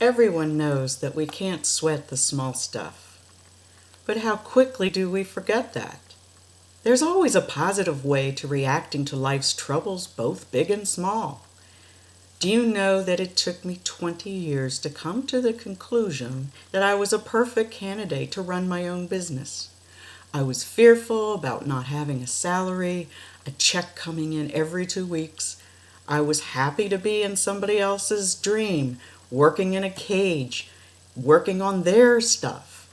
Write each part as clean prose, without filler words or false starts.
Everyone knows that we can't sweat the small stuff. But how quickly do we forget that? There's always a positive way to reacting to life's troubles, both big and small. Do you know that it took me 20 years to come to the conclusion that I was a perfect candidate to run my own business? I was fearful about not having a salary, a check coming in every 2 weeks. I was happy to be in somebody else's dream, working in a cage, working on their stuff.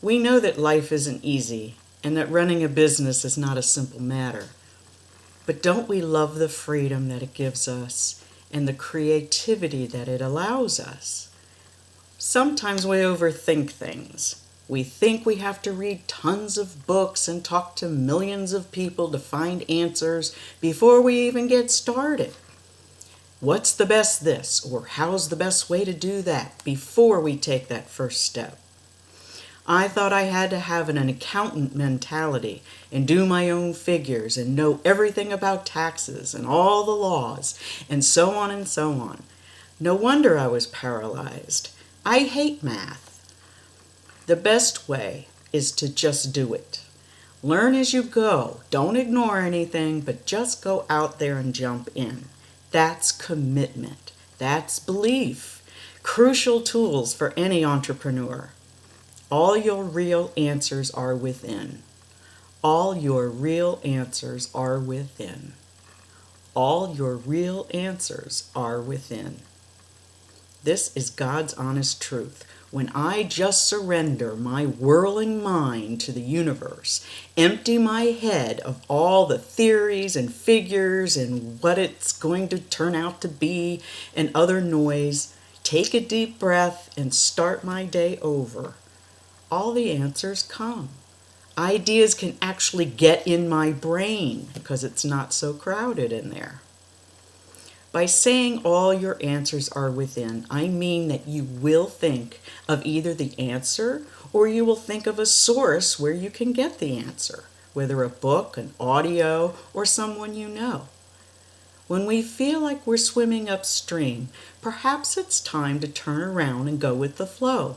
We know that life isn't easy and that running a business is not a simple matter. But don't we love the freedom that it gives us and the creativity that it allows us? Sometimes we overthink things. We think we have to read tons of books and talk to millions of people to find answers before we even get started. What's the best this, or how's the best way to do that before we take that first step? I thought I had to have an accountant mentality and do my own figures and know everything about taxes and all the laws and so on and so on. No wonder I was paralyzed. I hate math. The best way is to just do it. Learn as you go. Don't ignore anything, but just go out there and jump in. That's commitment. That's belief. Crucial tools for any entrepreneur. All your real answers are within. All your real answers are within. All your real answers are within. This is God's honest truth. When I just surrender my whirling mind to the universe, empty my head of all the theories and figures and what it's going to turn out to be and other noise, take a deep breath and start my day over, all the answers come. Ideas can actually get in my brain because it's not so crowded in there. By saying all your answers are within, I mean that you will think of either the answer or you will think of a source where you can get the answer, whether a book, an audio, or someone you know. When we feel like we're swimming upstream, perhaps it's time to turn around and go with the flow.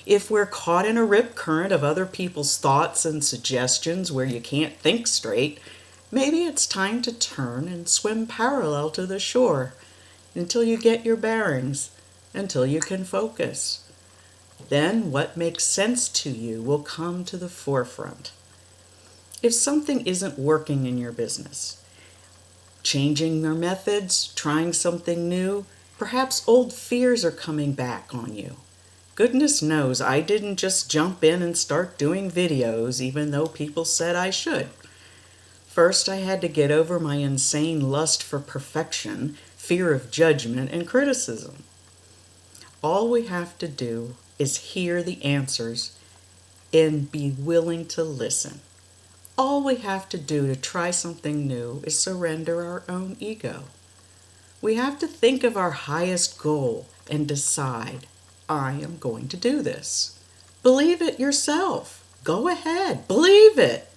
If we're caught in a rip current of other people's thoughts and suggestions where you can't think straight, maybe it's time to turn and swim parallel to the shore until you get your bearings, until you can focus. Then what makes sense to you will come to the forefront. If something isn't working in your business, changing your methods, trying something new, perhaps old fears are coming back on you. Goodness knows I didn't just jump in and start doing videos even though people said I should. First, I had to get over my insane lust for perfection, fear of judgment, and criticism. All we have to do is hear the answers and be willing to listen. All we have to do to try something new is surrender our own ego. We have to think of our highest goal and decide, I am going to do this. Believe it yourself. Go ahead. Believe it.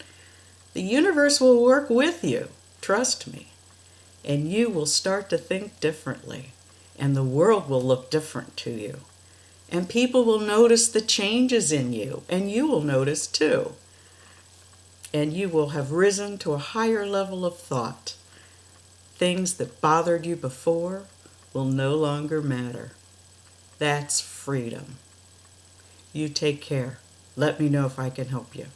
The universe will work with you, trust me, and you will start to think differently, and the world will look different to you, and people will notice the changes in you, and you will notice too, and you will have risen to a higher level of thought. Things that bothered you before will no longer matter. That's freedom. You take care. Let me know if I can help you.